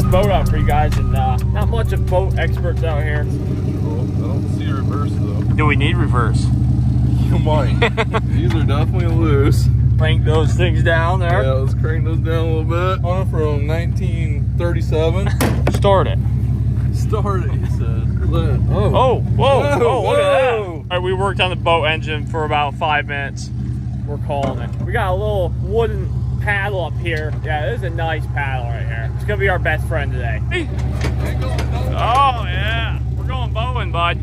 boat out for you guys, and not much of boat experts out here. Cool. I don't see a reverse though. Do we need reverse? You might. These are definitely loose. Crank those things down there. Yeah, let's crank those down a little bit. On it from 1937. Start it. Start it, he said. Oh, whoa, whoa, look at that. All right, we worked on the boat engine for about 5 minutes. We're calling it. We got a little wooden paddle up here. Yeah, this is a nice paddle right here. It's gonna be our best friend today. Oh yeah, we're going bowing, bud.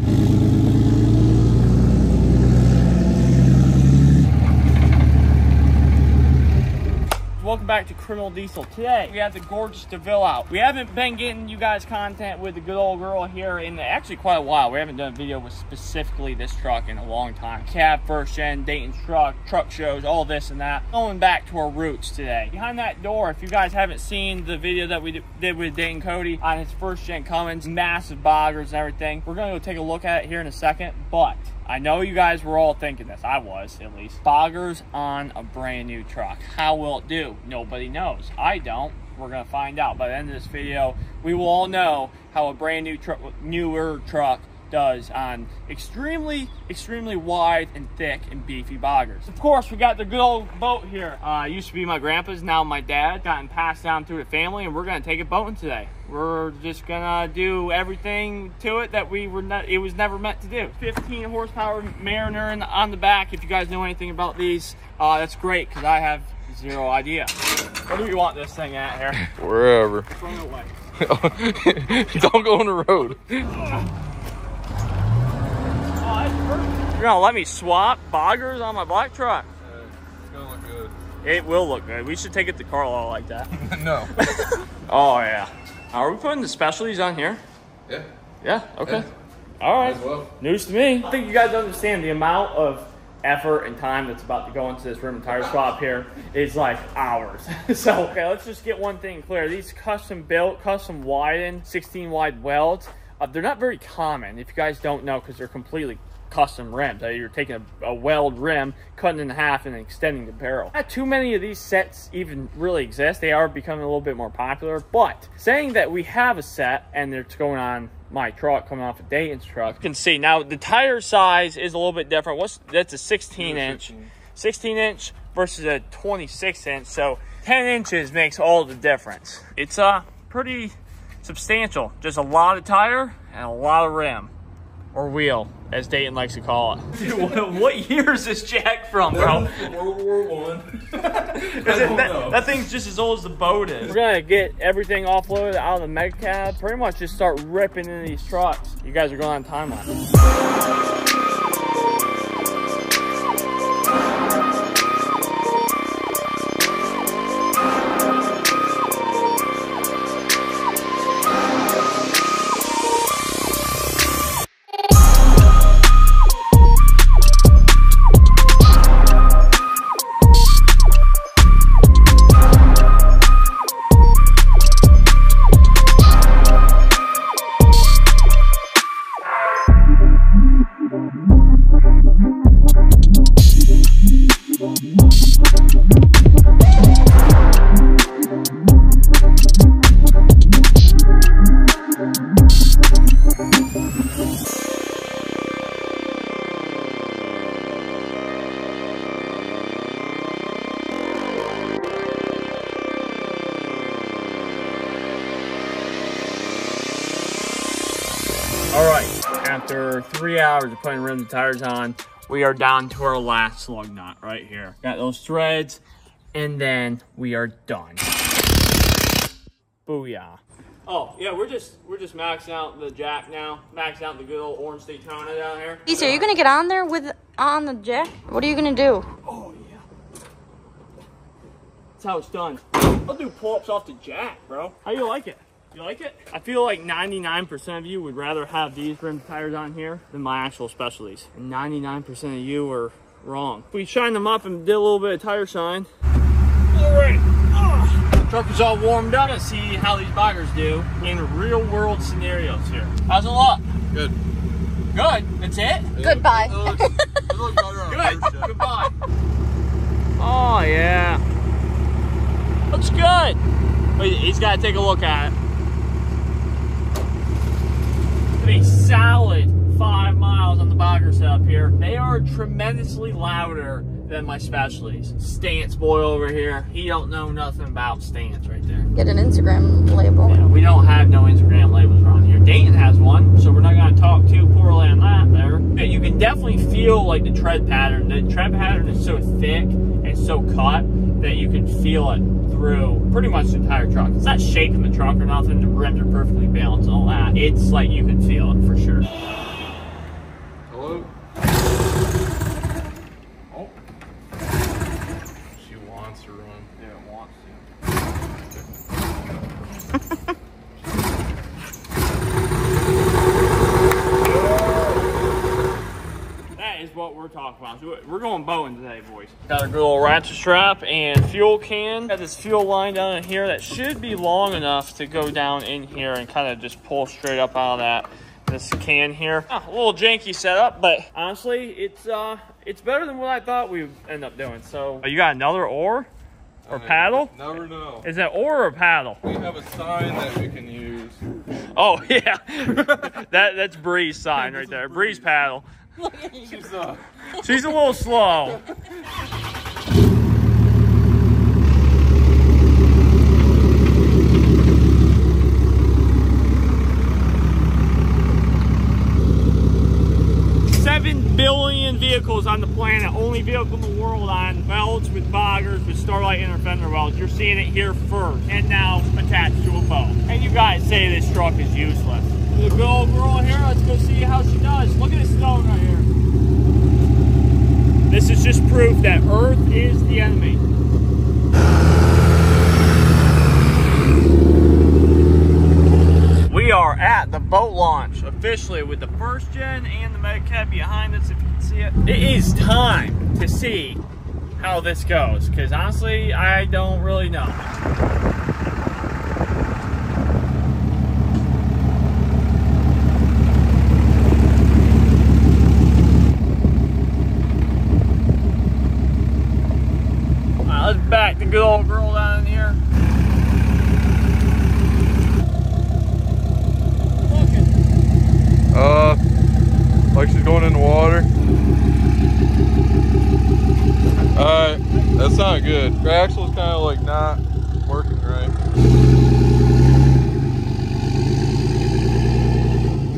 Welcome back to Criminal Diesel. Today, we have the gorgeous Daville out. We haven't been getting you guys content with the good old girl here in actually quite a while. We haven't done a video with specifically this truck in a long time. Cab, first gen, Daytons truck shows, all this and that. Going back to our roots today. Behind that door, if you guys haven't seen the video that we did with Dayton Cody on his first gen Cummins, massive boggers and everything, we're gonna go take a look at it here in a second, but I know you guys were all thinking this. I was, at least. Boggers on a brand new truck. How will it do? Nobody knows. I don't. We're going to find out. By the end of this video, we will all know how a brand new newer truck does on extremely wide and thick and beefy boggers. Of course, we got the good old boat here. Used to be my grandpa's, now my dad. Gotten passed down through the family, and we're going to take it boating today. We're just gonna do everything to it that it was never meant to do. 15 horsepower Mariner on the back. If you guys know anything about these, that's great, because I have zero idea. Where do we want this thing at here? Wherever. Throw it away. Don't go on the road. You're gonna let me swap boggers on my black truck? It's gonna look good. It will look good. We should take it to Carlisle like that. No. Oh yeah. Are we putting the specialties on here? Yeah. Yeah, okay. Yeah. All right. Well. News to me. I think you guys understand the amount of effort and time that's about to go into this rim tire swap here is like hours. So, okay, let's just get one thing clear. These custom built, custom widened, 16 wide welds, they're not very common if you guys don't know, because they're completely custom rims. You're taking a weld rim, cutting it in half, and extending the barrel. Not too many of these sets even really exist. They are becoming a little bit more popular, but saying that we have a set and it's going on my truck, coming off a Dayton's truck, you can see now the tire size is a little bit different. That's a 16 inch versus a 26 inch, so 10 inches makes all the difference. It's pretty substantial. Just a lot of tire and a lot of rim, or wheel, as Dayton likes to call it. Dude, what year is this jack from, bro? World War I. That thing's just as old as the boat is. We're gonna get everything offloaded out of the mega cab. Pretty much just start ripping into these trucks. You guys are going on timeline. All right, after 3 hours of putting rims and tires on, we are down to our last slug knot right here. Got those threads, and then we are done. Booyah. Oh, yeah, we're just maxing out the jack now. Maxing out the good old orange Daytona down here. Lisa, are you gonna get on there on the jack? What are you gonna do? Oh, yeah. That's how it's done. I'll do pull-ups off the jack, bro. How you like it? You like it? I feel like 99% of you would rather have these rim tires on here than my actual specialties. And 99% of you are wrong. We shined them up and did a little bit of tire shine. All right. Truck is all warmed up. Let's see how these boggers do in real world scenarios here. How's it look? Good. Good? That's it? Goodbye. It looks better on Good. first shot. Goodbye. Oh, yeah. Looks good. Wait, he's got to take a look at it. to a solid 5 miles on the Bogger setup here. They are tremendously louder than my specialties. Stance boy over here, he don't know nothing about stance right there. Get an Instagram label. Yeah, we don't have no Instagram labels around here. Dayton has one, so we're not gonna talk too poorly on that there. And you can definitely feel like the tread pattern. The tread pattern is so thick and so cut that you can feel it through pretty much the entire truck. It's not shaking the truck or nothing. The rims are perfectly balanced and all that. It's like you can feel it for sure. Hello? Oh. She wants to run. Yeah, it wants to. That is what we're talking about. So we're going boating today, boys. Got a good little ratchet strap and fuel can. Got this fuel line down in here that should be long enough to go down in here and kind of just pull straight up out of that. This can here. A little janky setup, but honestly, it's better than what I thought we would end up doing. So you got another oar or paddle? Never know. Is that oar or paddle? We have a sign that we can use. Oh yeah, that's Bree's sign right there. Bree's paddle. She's a little slow. Billion vehicles on the planet, only vehicle in the world on welds with boggers with starlight inner fender welds. You're seeing it here first, and now attached to a boat. And you guys say this truck is useless. The good old girl here, let's go see how she does. Look at this stone right here. This is just proof that Earth is the enemy. We are at the boat launch officially with the first gen and the Mega Cab behind us, if you can see it. It is time to see how this goes, because honestly, I don't really know. All right, let's back the good old girl down in here. Like she's going in the water. Alright, that's not good. Her axle's kind of like not working right.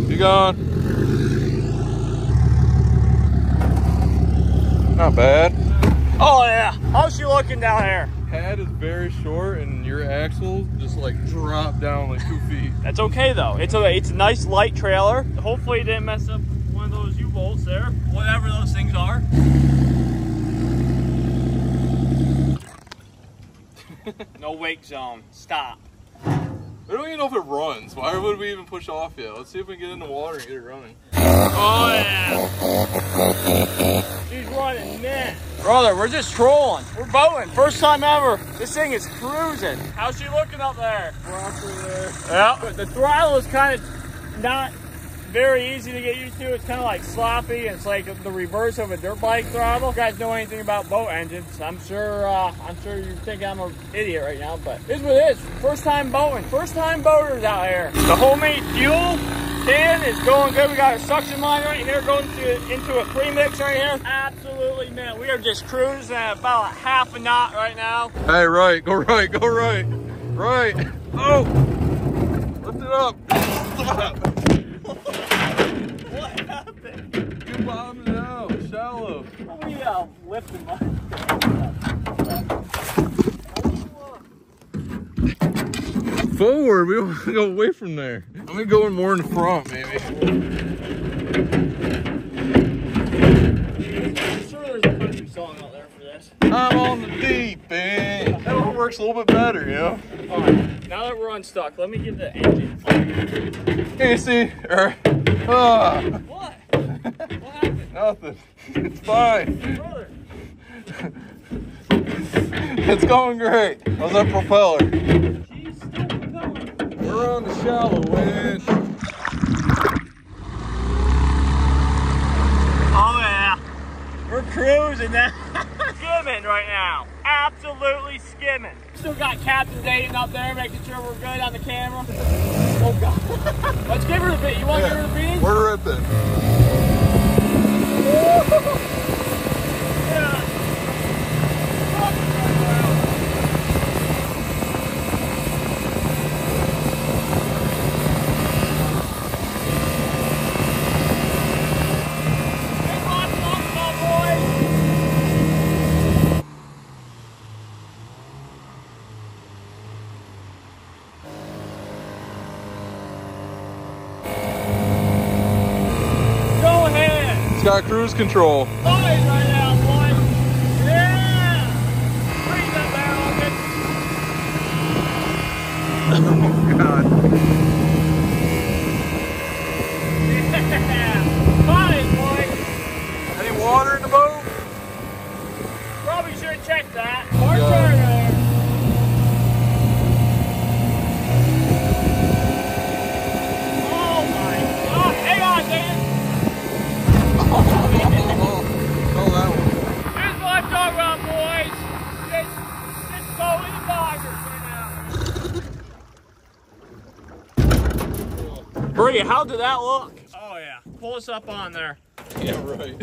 You gone? Not bad. Oh yeah, how's she looking down there? Head is very short and your axle just like dropped down like 2 feet. That's okay though. It's a nice light trailer. Hopefully it didn't mess up one of those U-bolts there, whatever those things are. No wake zone. Stop. We don't even know if it runs. Why would we even push off yet? Let's see if we can get in the water and get it running. Oh yeah. She's running, man. Brother, we're just trolling. We're boating. First time ever. This thing is cruising. How's she looking up there? Yeah. The throttle is kind of not very easy to get used to. It's kind of like sloppy. It's like the reverse of a dirt bike throttle. If you guys know anything about boat engines, I'm sure you think I'm an idiot right now, but here's what it is. First time boating. First time boaters out here. The homemade fuel can is going good. We got a suction line right here going into a premix right here. Absolutely, man. We are just cruising at about a half a knot right now. Hey, right. Go right. Go right. Right. Oh. Lift it up. Stop. What happened? You bottomed it out. Shallow. We lifting my forward. We don't go away from there. I'm gonna go in more in the front, maybe. I'm sure there's a country song out there for this. I'm on the deep end. That one works a little bit better, you know? All right, now that we're unstuck, let me get the engine. Can you see? What? What happened? Nothing. It's fine. Brother. It's going great. How's that propeller? She's still propelling. We're on the shallow end. Oh yeah, we're cruising now. Skimming right now. Absolutely skimming. Still got Captain Dayton up there making sure we're good on the camera. Oh God. Let's give her a bit. You want to give her a bean? Word her ripping. Yeah. It's got cruise control. Boys right now, boys. Yeah! Freeze that barrel, okay? Oh, God. Yeah! Fine, boy. Any water in the boat? Probably should have checked that. Hard Yeah. turn there. Oh my God! Hang on, Dan. Oh, that one. Here's what I'm talking about, boys. Just go in the boggers right now. Bree, how did that look? Oh yeah. Pull us up on there. Yeah, right.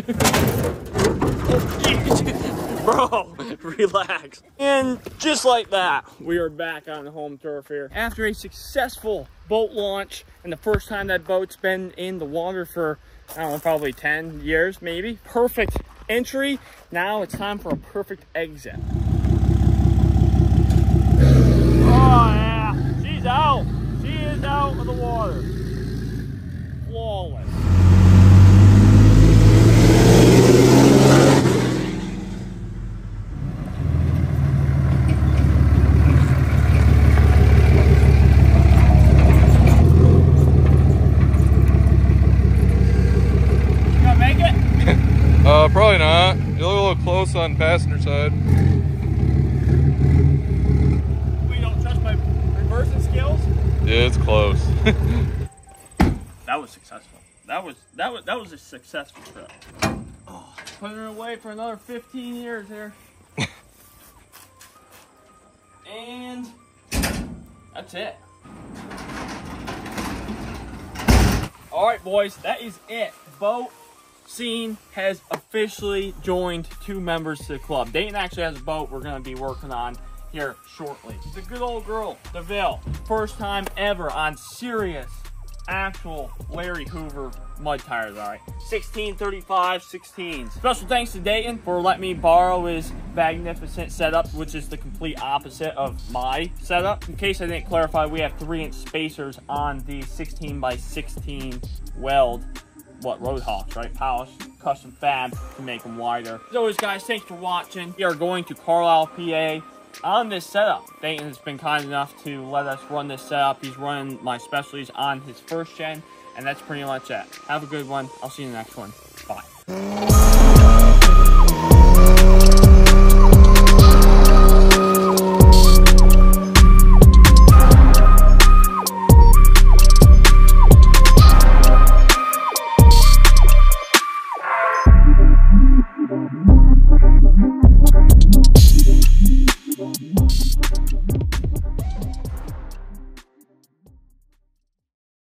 Bro, relax. And just like that, we are back on the home turf here. After a successful boat launch, and the first time that boat's been in the water for, I don't know, probably 10 years, maybe. Perfect entry. Now it's time for a perfect exit. Oh yeah, she's out. She is out of the water. Flawless. Probably not. You're a little close on passenger side. We don't trust my reversing skills? Yeah, it's close. That was successful. That was a successful trip. Oh, putting her away for another 15 years here. And that's it. All right, boys, that is it. Boat Scene has officially joined 2 members to the club. Dayton actually has a boat we're going to be working on here shortly. The good old girl, Daville. First time ever on serious, actual Larry Hoover mud tires, all right. 1635 16s. Special thanks to Dayton for letting me borrow his magnificent setup, which is the complete opposite of my setup. In case I didn't clarify, we have 3-inch spacers on the 16x16 weld. What, Roadhawks, right? Polished, custom fab to make them wider. As always, guys, thanks for watching. We are going to Carlisle, PA on this setup. Dayton has been kind enough to let us run this setup. He's running my specialties on his first gen, and that's pretty much it. Have a good one. I'll see you in the next one. Bye.